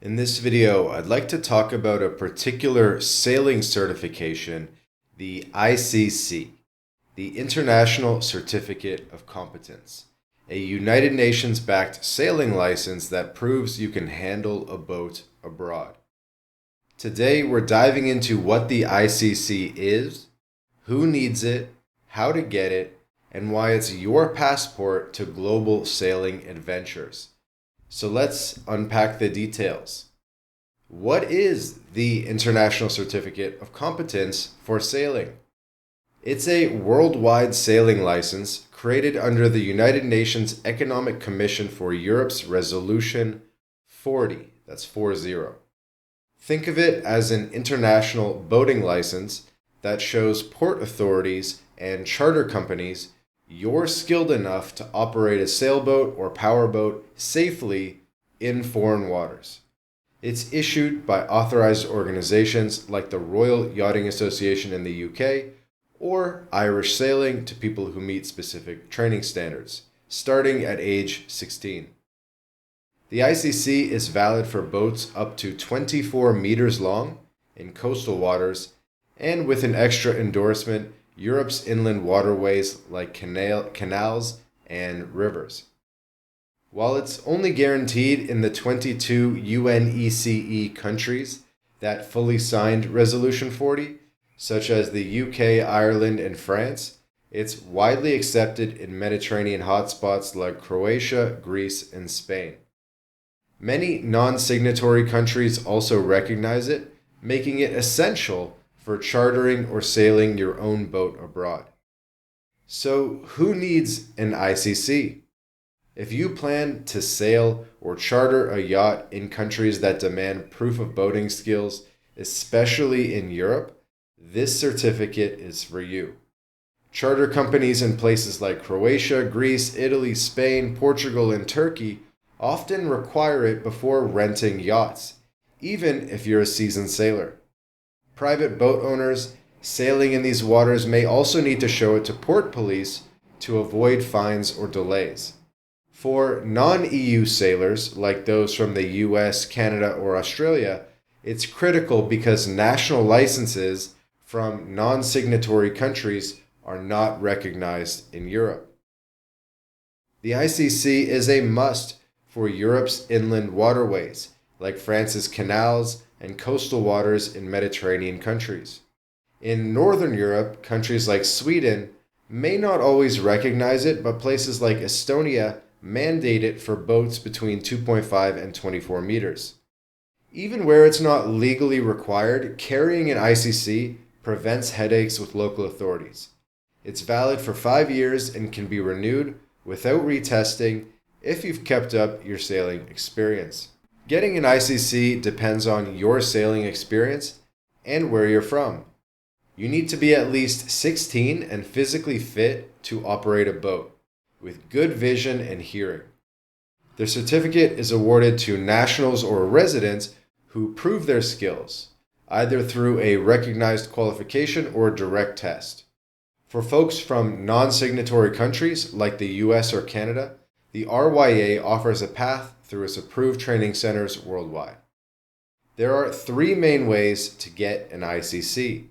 In this video, I'd like to talk about a particular sailing certification, the ICC, the International Certificate of Competence, a United Nations-backed sailing license that proves you can handle a boat abroad. Today, we're diving into what the ICC is, who needs it, how to get it, and why it's your passport to global sailing adventures. So let's unpack the details. What is the International Certificate of Competence for sailing? It's a worldwide sailing license created under the United Nations Economic Commission for Europe's Resolution 40. That's 40. Think of it as an international boating license that shows port authorities and charter companies you're skilled enough to operate a sailboat or powerboat safely in foreign waters. It's issued by authorized organizations like the Royal Yachting Association in the UK or Irish Sailing to people who meet specific training standards, starting at age 16. The ICC is valid for boats up to 24 meters long in coastal waters, and with an extra endorsement, Europe's inland waterways like canals and rivers. While it's only guaranteed in the 22 UNECE countries that fully signed Resolution 40, such as the UK, Ireland, and France, it's widely accepted in Mediterranean hotspots like Croatia, Greece, and Spain. Many non-signatory countries also recognize it, making it essential for chartering or sailing your own boat abroad. So, who needs an ICC? If you plan to sail or charter a yacht in countries that demand proof of boating skills, especially in Europe, this certificate is for you. Charter companies in places like Croatia, Greece, Italy, Spain, Portugal, and Turkey often require it before renting yachts, even if you're a seasoned sailor. Private boat owners sailing in these waters may also need to show it to port police to avoid fines or delays. For non-EU sailors, like those from the US, Canada, or Australia, it's critical because national licenses from non-signatory countries are not recognized in Europe. The ICC is a must for Europe's inland waterways, like France's canals and coastal waters in Mediterranean countries. In Northern Europe, countries like Sweden may not always recognize it, but places like Estonia mandate it for boats between 2.5 and 24 meters. Even where it's not legally required, carrying an ICC prevents headaches with local authorities. It's valid for 5 years and can be renewed without retesting if you've kept up your sailing experience. Getting an ICC depends on your sailing experience and where you're from. You need to be at least 16 and physically fit to operate a boat, with good vision and hearing. The certificate is awarded to nationals or residents who prove their skills, either through a recognized qualification or direct test. For folks from non-signatory countries like the US or Canada, the RYA offers a path through its approved training centers worldwide. There are 3 main ways to get an ICC.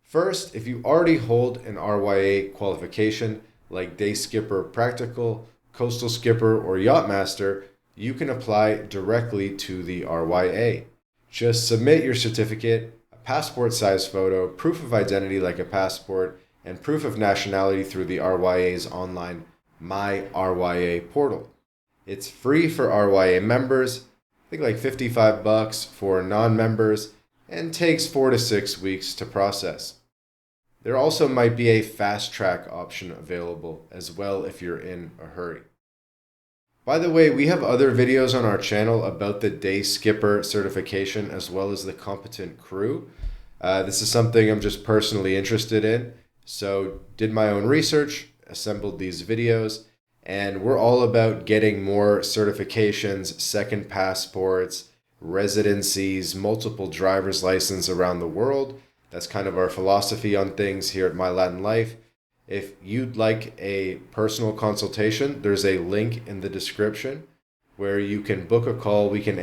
First, if you already hold an RYA qualification like Day Skipper Practical, Coastal Skipper, or Yachtmaster, you can apply directly to the RYA. Just submit your certificate, a passport-size photo, proof of identity like a passport, and proof of nationality through the RYA's online MyRYA portal. It's free for RYA members, I think like $55 for non-members, and takes 4 to 6 weeks to process. There also might be a fast track option available as well if you're in a hurry. By the way, we have other videos on our channel about the Day Skipper certification as well as the Competent Crew. This is something I'm just personally interested in, so did my own research, assembled these videos, and we're all about getting more certifications, second passports, residencies, multiple driver's license around the world. That's kind of our philosophy on things here at MyLatinLife. If you'd like a personal consultation, there's a link in the description where you can book a call. We can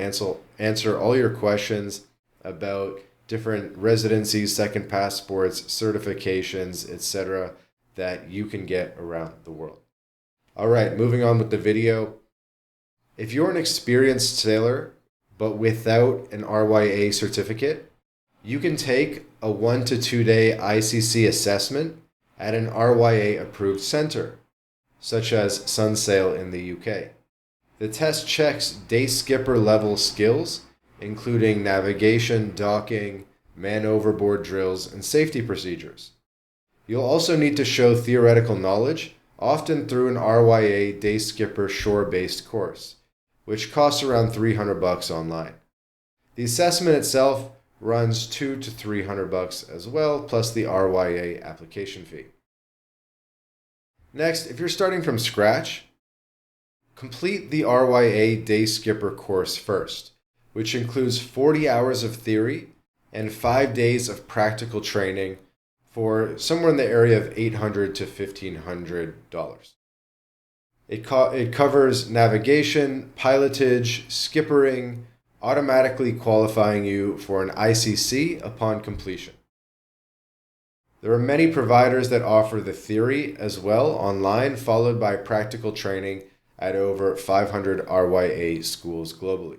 answer all your questions about different residencies, second passports, certifications, etc. that you can get around the world. All right, moving on with the video. If you're an experienced sailor but without an RYA certificate, you can take a 1 to 2 day ICC assessment at an RYA approved center, such as Sunsail in the UK. The test checks day skipper level skills, including navigation, docking, man overboard drills, and safety procedures. You'll also need to show theoretical knowledge, often through an RYA day skipper shore-based course, which costs around $300 online. The assessment itself runs $200 to $300 as well, plus the RYA application fee. Next, if you're starting from scratch, complete the RYA day skipper course first, which includes 40 hours of theory and 5 days of practical training for somewhere in the area of $800 to $1,500. It covers navigation, pilotage, skippering, automatically qualifying you for an ICC upon completion. There are many providers that offer the theory as well online, followed by practical training at over 500 RYA schools globally.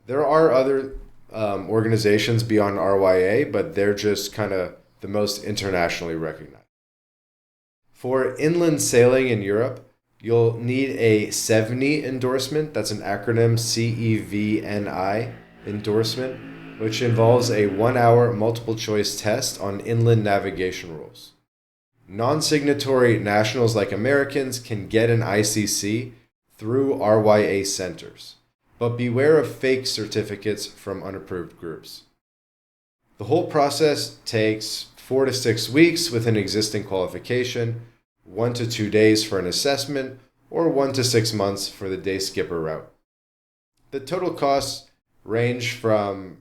There are other organizations beyond RYA, but they're just kind of the most internationally recognized. For inland sailing in Europe, you'll need a CEVNI endorsement. That's an acronym, CEVNI endorsement, which involves a 1-hour multiple choice test on inland navigation rules. Non-signatory nationals like Americans can get an ICC through RYA centers, but beware of fake certificates from unapproved groups. The whole process takes 4 to 6 weeks with an existing qualification, 1 to 2 days for an assessment, or 1 to 6 months for the day skipper route. The total costs range from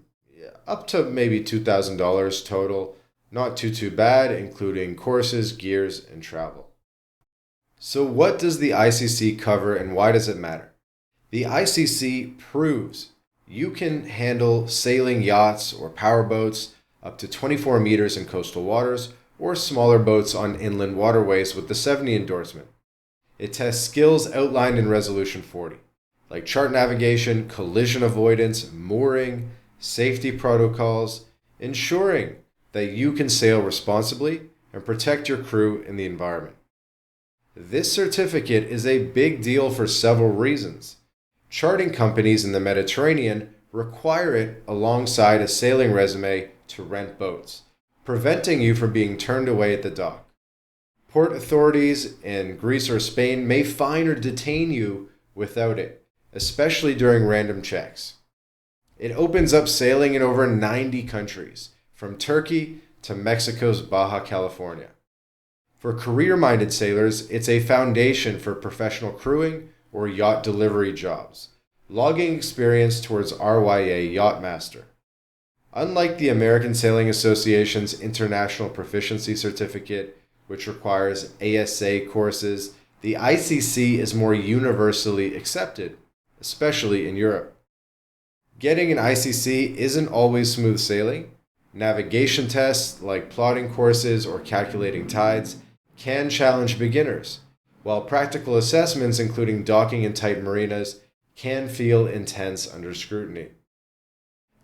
up to maybe $2,000 total, not too bad, including courses, gears, and travel. So what does the ICC cover and why does it matter? The ICC proves you can handle sailing yachts or powerboats up to 24 meters in coastal waters or smaller boats on inland waterways with the CEVNI endorsement. It tests skills outlined in Resolution 40, like chart navigation, collision avoidance, mooring, safety protocols, ensuring that you can sail responsibly and protect your crew and the environment. This certificate is a big deal for several reasons. Charting companies in the Mediterranean require it alongside a sailing resume to rent boats, preventing you from being turned away at the dock. Port authorities in Greece or Spain may fine or detain you without it, especially during random checks. It opens up sailing in over 90 countries, from Turkey to Mexico's Baja California. For career-minded sailors, it's a foundation for professional crewing or yacht delivery jobs, logging experience towards RYA Yachtmaster. Unlike the American Sailing Association's International Proficiency Certificate, which requires ASA courses, the ICC is more universally accepted, especially in Europe. Getting an ICC isn't always smooth sailing. Navigation tests like plotting courses or calculating tides can challenge beginners, while practical assessments including docking in tight marinas can feel intense under scrutiny.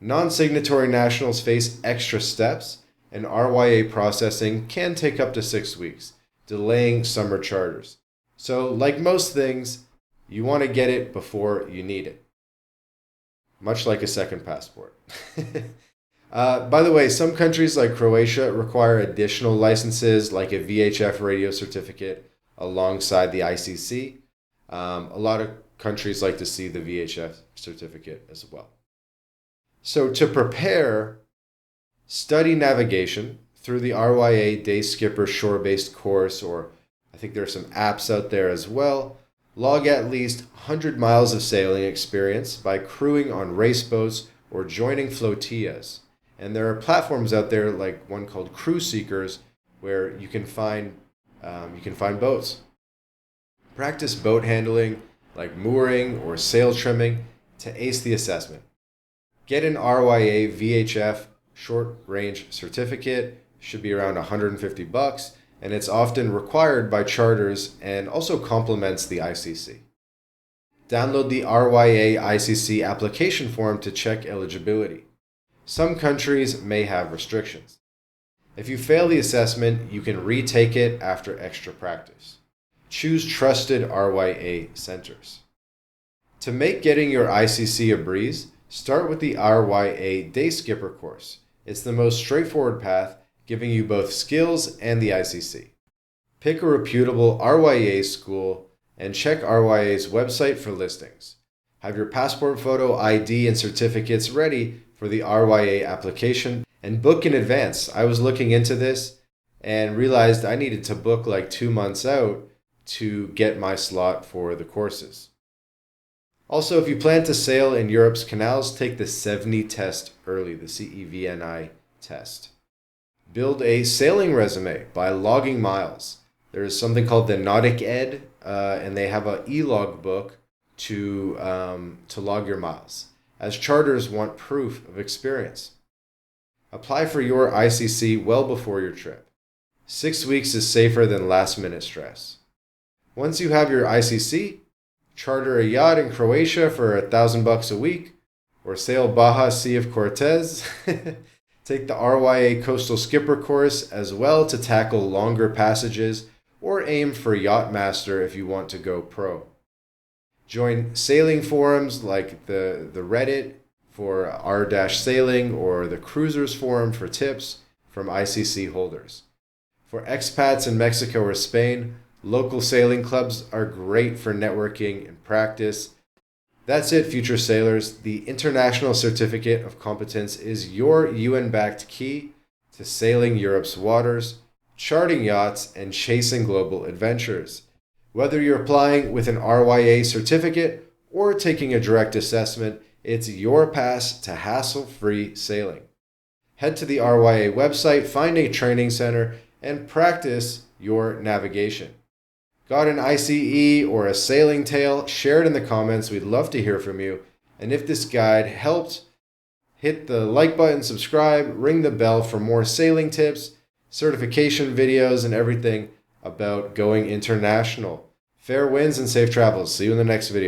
Non-signatory nationals face extra steps, and RYA processing can take up to 6 weeks, delaying summer charters. So, like most things, you want to get it before you need it. Much like a second passport. By the way, some countries like Croatia require additional licenses like a VHF radio certificate alongside the ICC. A lot of countries like to see the VHF certificate as well. So to prepare, study navigation through the RYA Day Skipper shore-based course, or I think there are some apps out there as well. Log at least 100 miles of sailing experience by crewing on race boats or joining flotillas. And there are platforms out there like one called Crew Seekers where you can find boats. Practice boat handling like mooring or sail trimming to ace the assessment. Get an RYA VHF short range certificate, should be around $150, and it's often required by charters and also complements the ICC. Download the RYA ICC application form to check eligibility. Some countries may have restrictions. If you fail the assessment, you can retake it after extra practice. Choose trusted RYA centers. To make getting your ICC a breeze, start with the RYA Day Skipper course. It's the most straightforward path, giving you both skills and the ICC. Pick a reputable RYA school and check RYA's website for listings. Have your passport photo, ID, and certificates ready for the RYA application and book in advance. I was looking into this and realized I needed to book like 2 months out to get my slot for the courses. Also, if you plan to sail in Europe's canals, take the 70 test early, the CEVNI test. Build a sailing resume by logging miles. There is something called the Nautic Ed, and they have an e-log book to log your miles, as charters want proof of experience. Apply for your ICC well before your trip. 6 weeks is safer than last-minute stress. Once you have your ICC, charter a yacht in Croatia for $1,000 a week, or sail Baja Sea of Cortez. Take the RYA Coastal Skipper course as well to tackle longer passages, or aim for Yacht Master if you want to go pro. Join sailing forums like the Reddit for r-sailing or the Cruisers Forum for tips from ICC holders. For expats in Mexico or Spain, local sailing clubs are great for networking and practice. That's it, future sailors. The International Certificate of Competence is your UN-backed key to sailing Europe's waters, charting yachts, and chasing global adventures. Whether you're applying with an RYA certificate or taking a direct assessment, it's your pass to hassle-free sailing. Head to the RYA website, find a training center, and practice your navigation. Got an ICE or a sailing tale? Share it in the comments. We'd love to hear from you. And if this guide helped, hit the like button, subscribe, ring the bell for more sailing tips, certification videos, and everything about going international. Fair winds and safe travels. See you in the next video.